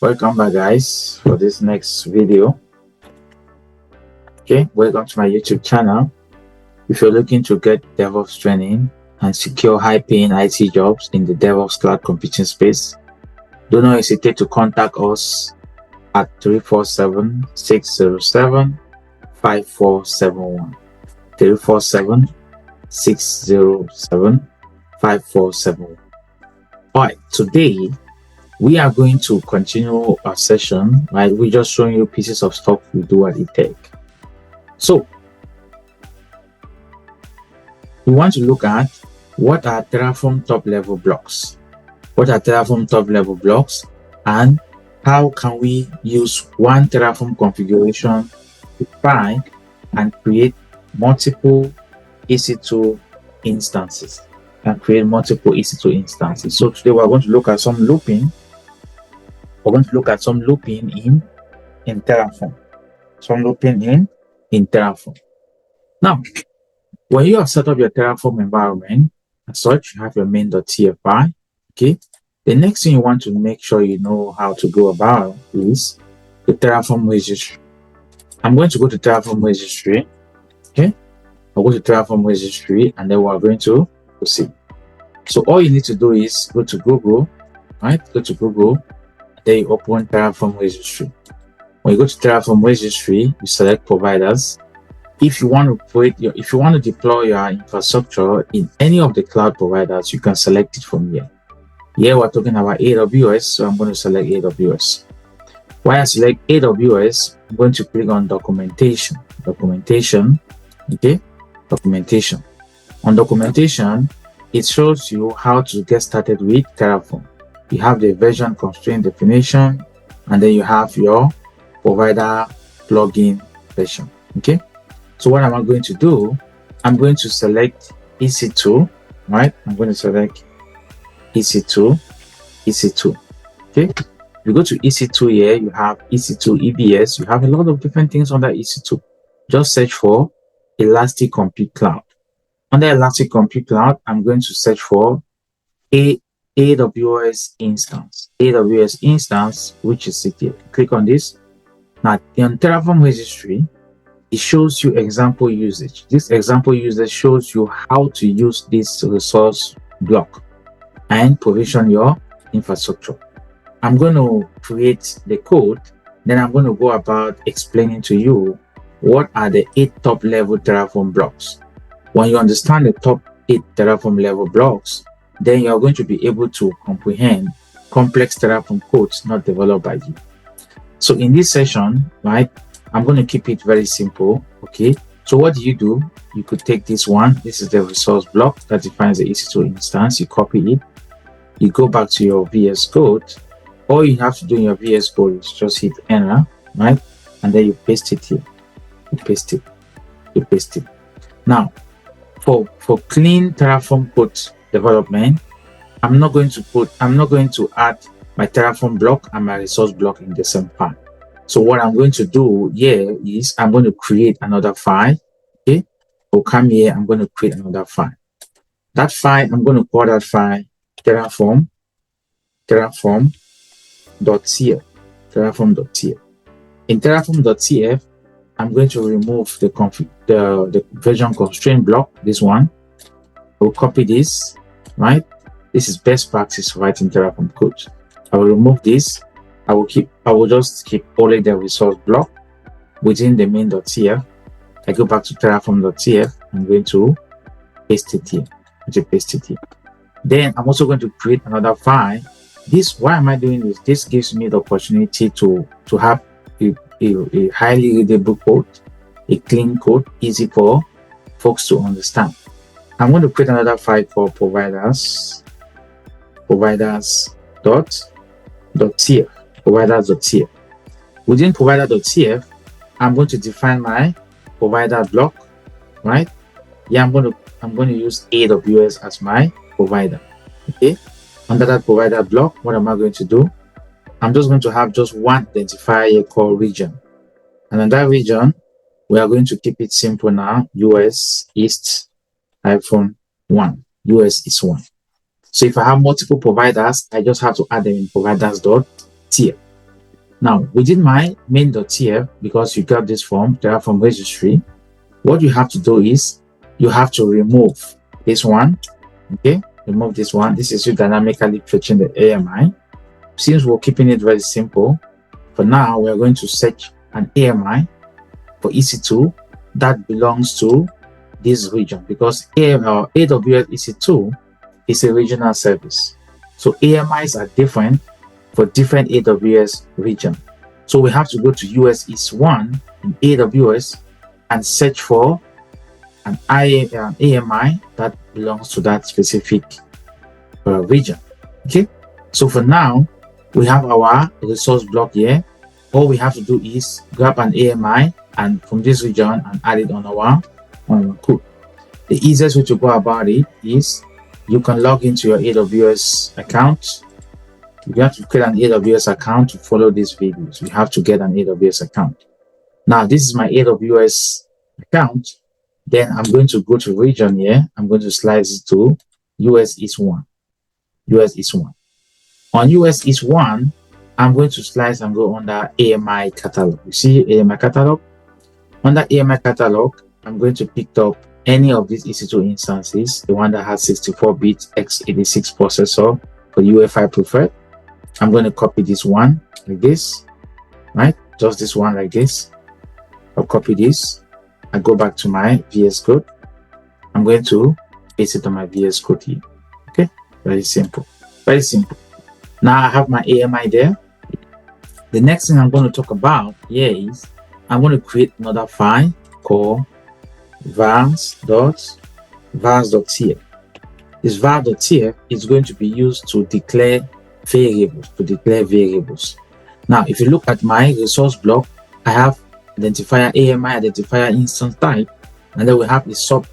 Welcome back, guys, for this next video. Okay, welcome to my YouTube channel. If you're looking to get DevOps training and secure high-paying IT jobs in the DevOps cloud computing space, do not hesitate to contact us at 347-607-5471. 347-607-5471. All right, today we are going to continue our session, right? We're just showing you pieces of stuff we do at eTech. So we want to look at what are Terraform top level blocks. What are Terraform top level blocks, and how can we use one Terraform configuration to find and create multiple EC2 instances So today we're going to look at some looping. We're going to look at some looping in Terraform. Now, when you have set up your Terraform environment, as such, you have your main.tf file. Okay. The next thing you want to make sure you know how to go about is the Terraform registry. I'm going to go to Terraform registry. Okay. I'll go to Terraform registry, and then we're going to proceed. So all you need to do is go to Google, right? Go to Google. Then you open Terraform registry. When you go to Terraform registry, you select providers. If you want to deploy your infrastructure in any of the cloud providers, you can select it from here. Here we're talking about AWS, so I'm going to select AWS. When I select AWS, I'm going to click on documentation. Okay, documentation. On documentation, it shows you how to get started with Terraform. You have the version constraint definition, and then you have your provider plugin version. Okay, so what am I going to do? I'm going to select EC2, right? I'm going to select EC2. Okay, you go to EC2 here, you have EC2 EBS. You have a lot of different things under EC2. Just search for Elastic Compute Cloud. Under Elastic Compute Cloud, I'm going to search for AWS instance, which is it here. Click on this. Now, in Terraform registry, it shows you example usage. This example usage shows you how to use this resource block and provision your infrastructure. I'm going to create the code, then I'm going to go about explaining to you what are the 8 top level Terraform blocks. When you understand the top 8 Terraform level blocks, then you are going to be able to comprehend complex Terraform codes not developed by you. So in this session, right, I'm going to keep it very simple. Okay, so what do? You could take this one. This is the resource block that defines the EC2 instance. You copy it. You go back to your VS Code. All you have to do in your VS Code is just hit enter, right, and then you paste it here. You paste it. Now, for clean Terraform code development, I'm not going to add my Terraform block and my resource block in the same file. So what I'm going to do here is I'm going to create another file. Okay, I'll come here. I'm going to create another file. That file, I'm going to call that file Terraform.tf. In Terraform.tf, I'm going to remove the version constraint block. This one. I'll copy this. Right. This is best practice for writing Terraform code. I will remove this. I will just keep only the resource block within the main.tf. I go back to Terraform.tf. I'm going to paste it here. Then I'm also going to create another file. Why am I doing this? This gives me the opportunity to have a highly readable code, a clean code, easy for folks to understand. I'm going to create another file called providers.tf. Within provider.tf, I'm going to define my provider block, right? Yeah, I'm going to use AWS as my provider. Okay. Under that provider block, what am I going to do? I'm just going to have just one identifier called region. And in that region, we are going to keep it simple now. US East -1. US is 1. So if I have multiple providers, I just have to add them in providers.tf. Now, within my main.tf, because you got this from Terraform registry, what you have to do is you have to remove this one. Okay, remove this one. This is you dynamically fetching the AMI. Since we're keeping it very simple, for now, we're going to search an AMI for EC2 that belongs to this region, because AWS EC2 is a regional service. So AMIs are different for different AWS region. So we have to go to US East 1 in AWS and search for an AMI that belongs to that specific region. Okay, so for now, we have our resource block here. All we have to do is grab an AMI and from this region and add it on our code. The easiest way to go about it is you can log into your AWS account. You have to create an AWS account to follow these videos. You have to get an AWS account. Now, this is my AWS account. Then I'm going to go to region here. I'm going to slice it to US East 1. US East 1. On US East 1, I'm going to slice and go under AMI catalog. You see AMI catalog? Under AMI catalog, I'm going to pick up any of these EC2 instances, the one that has 64-bit x86 processor for UEFI preferred. I'm going to copy this one like this, right? Just this one like this. I'll copy this. I go back to my VS Code. I'm going to paste it on my VS Code here. Okay, very simple. Very simple. Now I have my AMI there. The next thing I'm going to talk about here is I'm going to create another file called vars.tf. This var.tf is going to be used to declare variables. Now, if you look at my resource block, I have identifier AMI, identifier instance type, and then we have a sub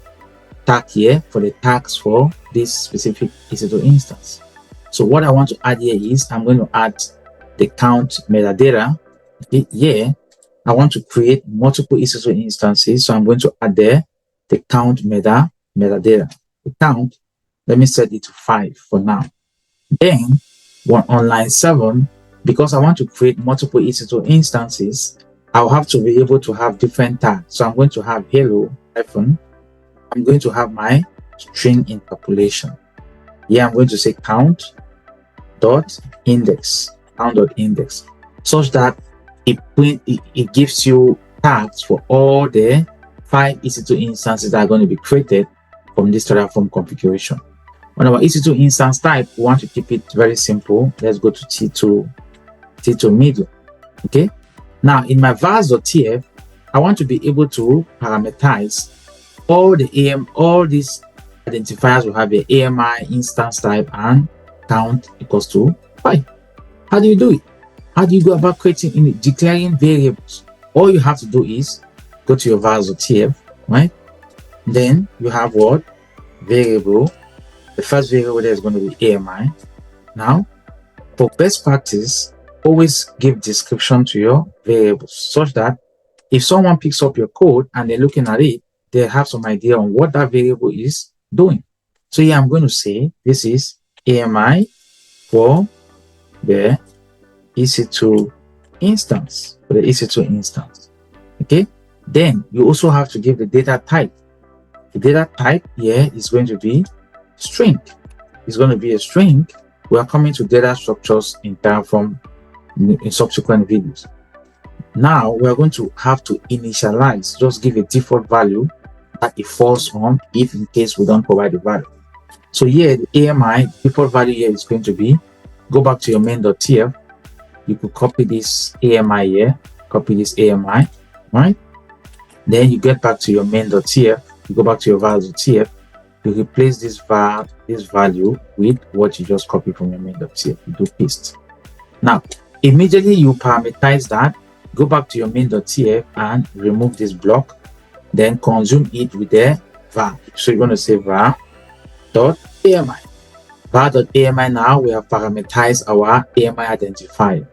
tag here for the tags for this specific EC2 instance. So what I want to add here is I'm going to add the count metadata. Here, I want to create multiple EC2 instances, so I'm going to add there the count metadata. The count, let me set it to 5 for now. Then on line 7, because I want to create multiple EC2 instances, I'll have to be able to have different tags. So I'm going to have hello hyphen. I'm going to have my string interpolation. Here I'm going to say count dot index, such that it gives you tags for all the 5 EC2 instances that are going to be created from this Terraform configuration. On our EC2 instance type, we want to keep it very simple. Let's go to T2 medium. Okay. Now in my vars.tf, I want to be able to parameterize all these identifiers will have a AMI instance type and count equals to 5. How do you do it? How do you go about declaring variables? All you have to do is go to your vars.tf, right? Then you have what? Variable. The first variable there is going to be AMI. Now, for best practice, always give description to your variables such that if someone picks up your code and they're looking at it, they have some idea on what that variable is doing. So here I'm going to say this is AMI for the EC2 instance. Okay. Then you also have to give the data type. The data type here is going to be string. It's going to be a string. We are coming to data structures in Terraform in subsequent videos. Now we are going to have to initialize, just give a default value that it falls on if in case we don't provide the value. So here the AMI default value here is going to be, go back to your main.tf. You could copy this AMI here, copy this AMI, right? Then you get back to your main.tf, you go back to your vars.tf, you replace this value with what you just copied from your main.tf. You do paste. Now, immediately you parameterize that, go back to your main.tf and remove this block, then consume it with the var. So you're going to say var.ami. var.ami now we have parameterized our AMI identifier.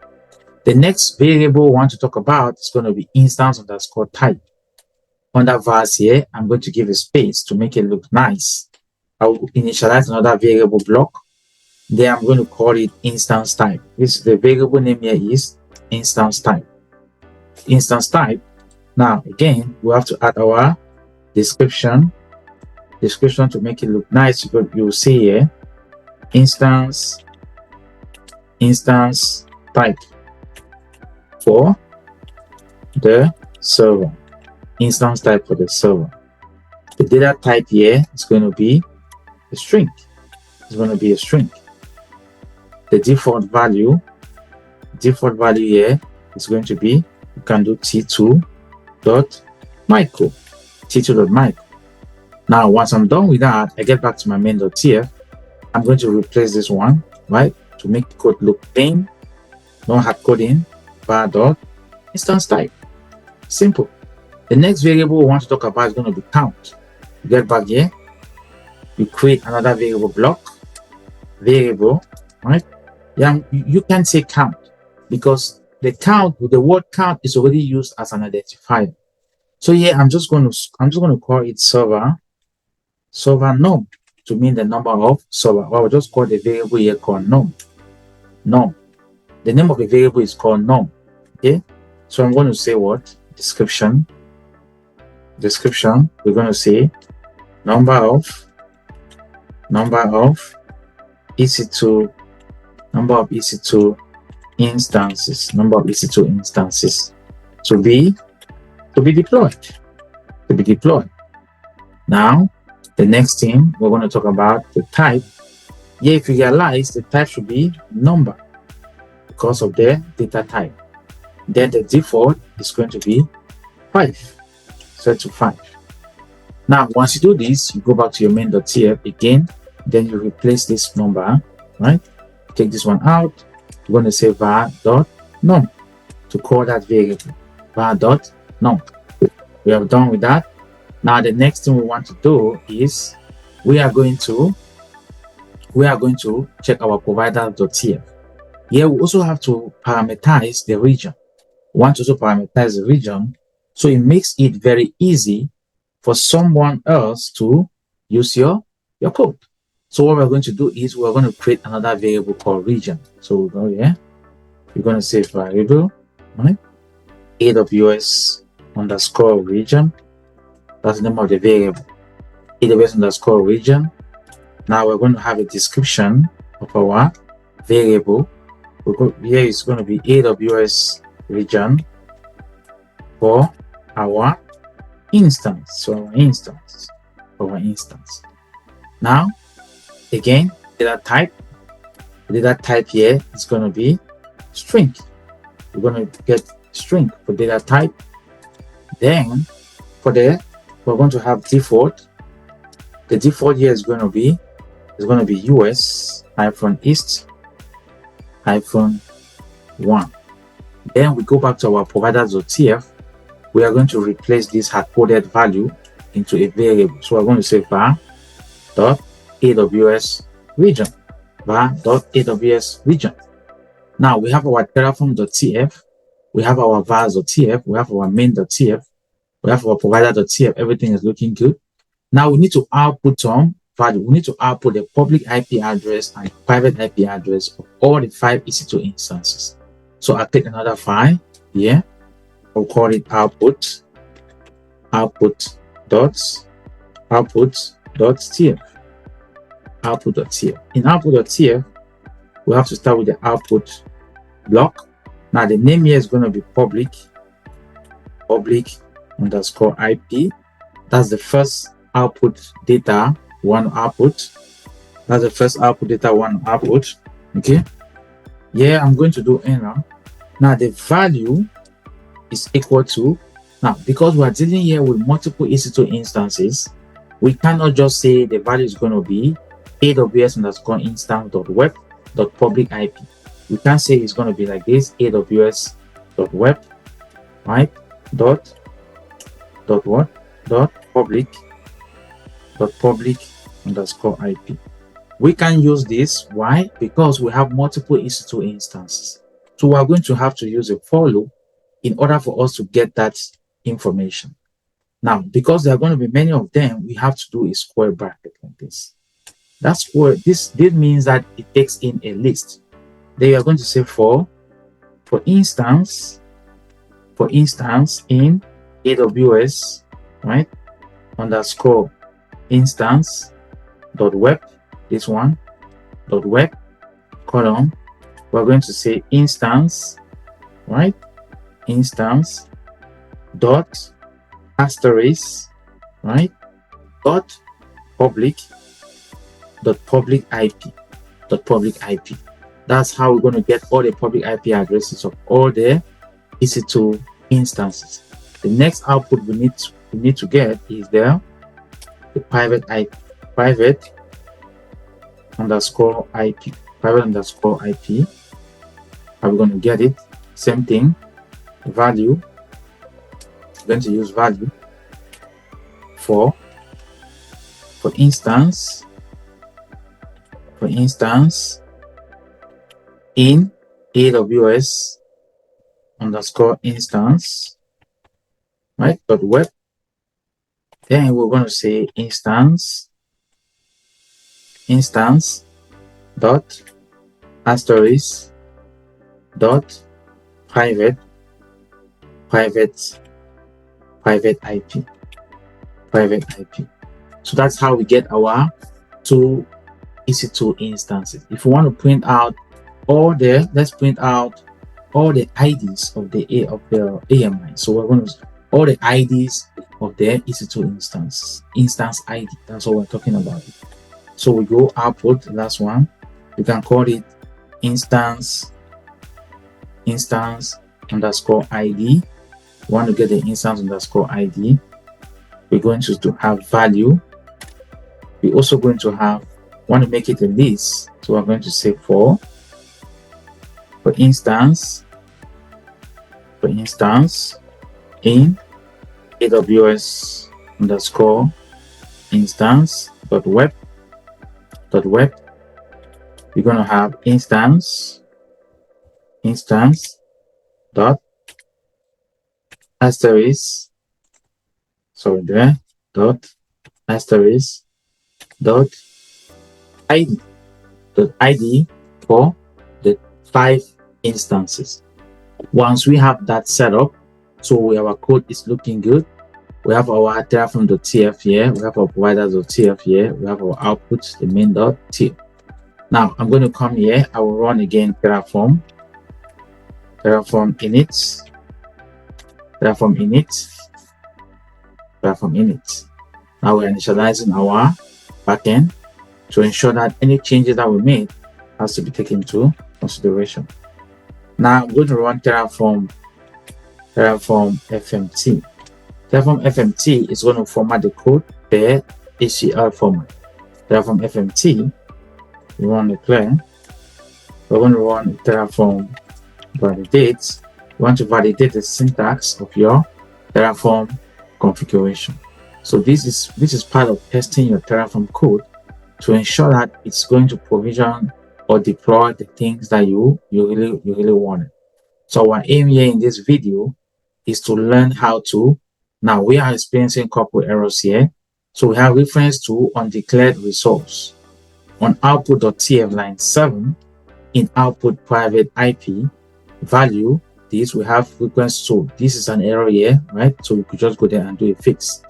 The next variable we want to talk about is going to be instance underscore type. Under vars here, I'm going to give a space to make it look nice. I will initialize another variable block. Then I'm going to call it instance type. The variable name here is instance type. Instance type. Now again, we have to add our description to make it look nice. You'll see here instance type for the server. Instance type for the server. The data type here is going to be a string. It's going to be a string. The default value here is going to be, you can do t2.micro. Now, once I'm done with that, I get back to my main.tf. I'm going to replace this one, right? To make the code look clean, no hard coding, var.instance type. Simple. The next variable we want to talk about is going to be count. You get back here, you create another variable, right? Yeah, you can say count because the word count is already used as an identifier. So here I'm just going to call it server num to mean the number of server. Or I'll just call the variable here called num. The name of the variable is called num. Okay, so I'm going to say what? Description. We're going to say number of EC2 instances to be deployed. Now the next thing we're going to talk about the type. Here, if you realize, the type should be number because of the data type. Then the default is going to be 5, set to 5. Now once you do this, you go back to your main.tf again, then you replace this number, right? Take this one out. You're going to say var.num to call that variable, var.num. We are done with that. Now the next thing we want to do is we are going to check our provider.tf. Here we also have to parameterize the region. We want to also parameterize the region, so it makes it very easy for someone else to use your code. So what we're going to do is we're going to create another variable called region. So we'll go here. We're going to say variable, right? AWS_region. That's the name of the variable. AWS_region. Now we're going to have a description of our variable. Here it's going to be AWS region for our instance. So our instance. Now again, data type here is going to be string. We're going to get string for data type. Then we're going to have default. The default here is going to be US-east-1. Then we go back to our provider.tf. We are going to replace this hard-coded value into a variable. So we're going to say var.aws region. Now we have our terraform.tf, we have our vars.tf, we have our main.tf, we have our provider.tf. Everything is looking good. Now we need to output some value. We need to output the public IP address and private IP address of all the 5 EC2 instances. So I'll take another file here. I'll call it output.tf. In output.tf, we have to start with the output block. Now the name here is going to be public_IP. That's the first output data one output. Okay. Yeah, I'm going to do enter. Now the value is equal to, now because we are dealing here with multiple EC2 instances, we cannot just say the value is going to be AWS_instance.web.public IP. We can't say it's going to be like this, AWS.web, right? public_IP. We can use this. Why? Because we have multiple EC2 instances. So we are going to have to use a for loop in order for us to get that information. Now, because there are going to be many of them, we have to do a square bracket like this. This means that it takes in a list. Then you are going to say for for instance, in AWS, right, underscore instance dot web, this one dot web column, we're going to say instance, right, instance dot asterisk, right, dot public IP. That's how we're going to get all the public IP addresses of all the EC2 instances. The next output we need to get is the private IP, private underscore IP. How we're going to get it? Same thing. Value. We're going to use value for instance in AWS underscore instance, right, dot web. Then we're going to say instance dot asterisk dot private IP. So that's how we get our two EC2 instances. If we want to print out let's print out all the IDs of the AMI. So we're going to all the IDs of the EC2 instance ID. That's what we're talking about. So we go output, the last one. You can call it instance underscore ID. We want to get the instance underscore ID. We're going to have value. We're also going to want to make it a list. So we're going to say for instance in AWS underscore instance dot web. We're going to have instance dot asterisk, dot asterisk dot ID for the 5 instances. Once we have that set up, so our code is looking good, we have our Terraform.tf here, we have our providers.tf here, we have our outputs, the main.tf. Now I'm going to come here, I will run again Terraform init. Now we're initializing our backend to ensure that any changes that we made has to be taken into consideration. Now I'm going to run Terraform FMT. Terraform FMT is going to format the code per HCL format. Terraform FMT, we run the clear. We're going to run Terraform validate. You want to validate the syntax of your Terraform configuration. So this is part of testing your Terraform code to ensure that it's going to provision or deploy the things that you really wanted. So our aim here in this video is to learn how to. Now we are experiencing a couple errors here. So we have reference to undeclared resource on output.tf line 7 in output private IP value. This we have reference to. This is an error here, right? So you could just go there and do a fix.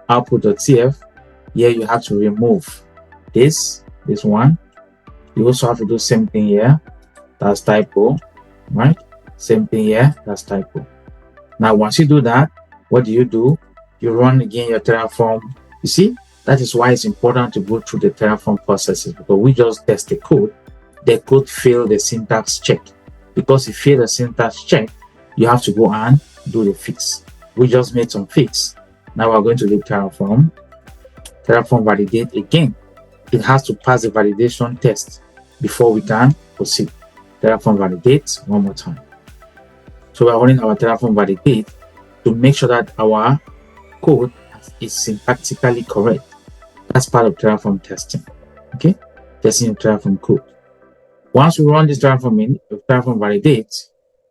Output.tf, here you have to remove this one. You also have to do same thing here. That's typo, right? Same thing here. That's typo. Now once you do that, what do? You run again your Terraform. You see, that is why it's important to go through the Terraform processes, because we just test the code fail the syntax check. Because if you fail the syntax check, you have to go and do the fix. We just made some fix. Now we're going to do Terraform validate again. It has to pass the validation test before we can proceed. Terraform validate one more time. So we're running our Terraform validate to make sure that our code is syntactically correct. That's part of Terraform testing. Okay, testing your Terraform code. Once we run this Terraform validate,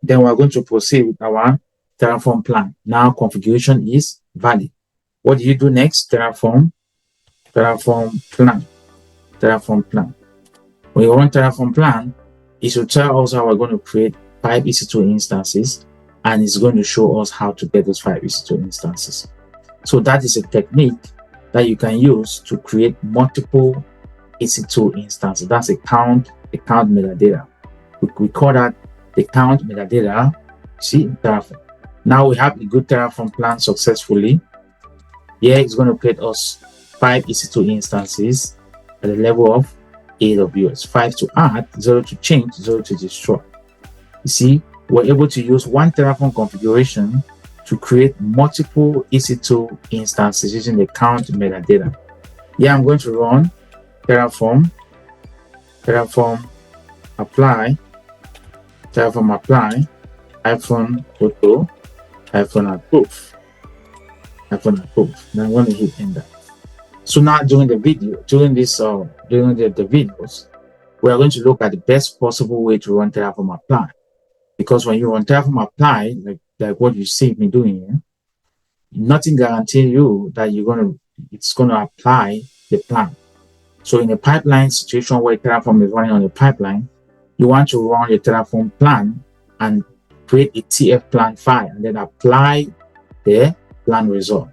then we're going to proceed with our Terraform plan. Now configuration is valid. What do you do next? Terraform plan. When you run Terraform plan, it should tell us how we're going to create 5 EC2 instances, and it's going to show us how to get those 5 EC2 instances. So that is a technique that you can use to create multiple EC2 instances. That's a count metadata. We call that the count metadata. See, Terraform. Now we have a good Terraform plan successfully. Here it's going to create us 5 EC2 instances at the level of AWS. 5 to add, 0 to change, 0 to destroy. You see, we're able to use one Terraform configuration to create multiple EC2 instances using the count metadata. Here I'm going to run Terraform apply, -auto, -approve. Now I'm going to hit enter. So now during the videos, we are going to look at the best possible way to run Terraform apply. Because when you run Terraform apply, like what you see me doing here, nothing guarantees you that it's going to apply the plan. So in a pipeline situation where Terraform is running on a pipeline, you want to run your Terraform plan and create a TF plan file and then apply the plan result.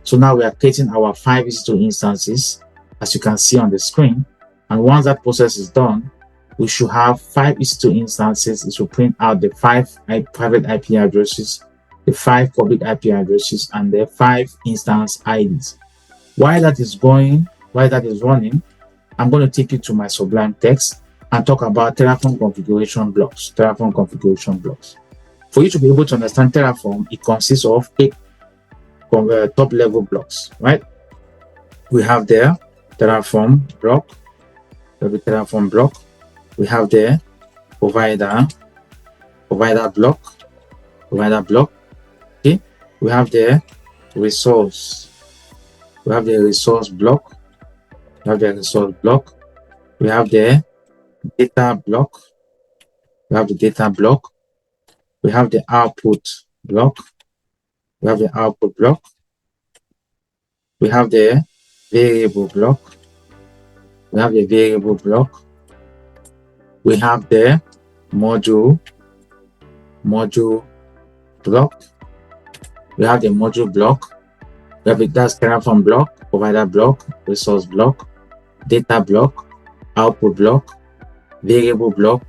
So now we are creating our 5 EC2 instances, as you can see on the screen. And once that process is done, we should have 5 EC2 instances. It will print out the 5 private IP addresses, the 5 public IP addresses, and the 5 instance IDs. While that is running, I'm going to take you to my Sublime text and talk about Terraform configuration blocks. For you to be able to understand Terraform, it consists of 8 top level blocks, right? We have there Terraform block, we have the provider block, okay? We have the resource block, we have the data block, we have the output block, we have the variable block, we have the module block, we have the module block, that's Terraform block, provider block, resource block, data block, output block, variable block,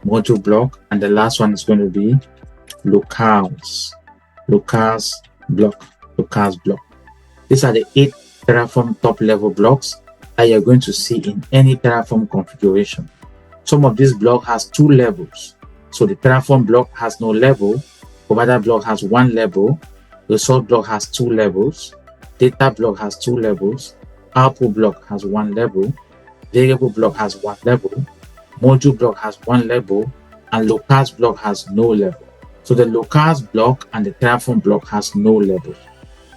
module block, and the last one is going to be locals block. These are the 8 Terraform top level blocks that you're going to see in any Terraform configuration. Some of these blocks has 2 levels. So the Terraform block has no level, provider block has 1 level, resource block has 2 levels, data block has 2 levels, output block has 1 level, variable block has 1 level, module block has 1 level, and locals block has no level. So the locals block and the Terraform block has no level.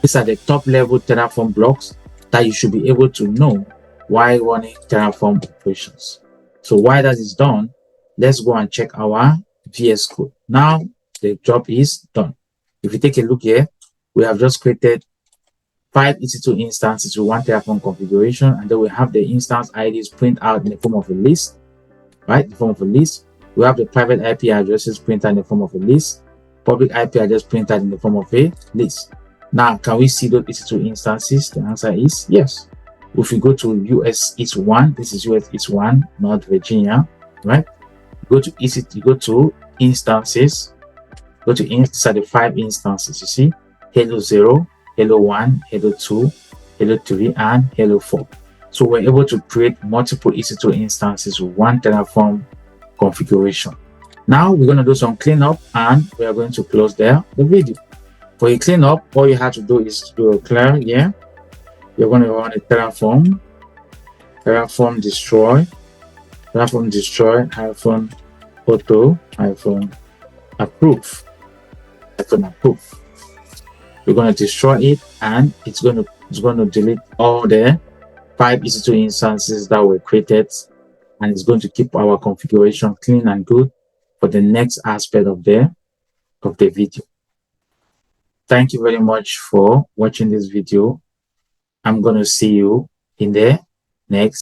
These are the top level Terraform blocks that you should be able to know while running Terraform operations. So while that is done, let's go and check our VS Code. Now the job is done. If you take a look here, we have just created 5 EC2 instances with 1 Terraform configuration, and then we have the instance IDs print out in the form of a list, right? In the form of a list. We have the private IP addresses printed in the form of a list, public IP address printed in the form of a list. Now, can we see those EC2 instances? The answer is yes. If we go to US East 1, this is US East 1, North Virginia, right? Go to EC2, go to instances, these are the 5 instances, you see, Hello 0, Hello 1, Hello 2, Hello 3, and Hello 4. So we're able to create multiple EC2 instances with 1 Terraform configuration. Now we're going to do some cleanup and we are going to close there the video. For a cleanup, all you have to do is to do a clear here. You're going to run a Terraform destroy -auto -approve. We're going to destroy it, and it's going to delete all the 5 EC2 instances that were created, and it's going to keep our configuration clean and good for the next aspect of the video. Thank you very much for watching this video. I'm going to see you in the next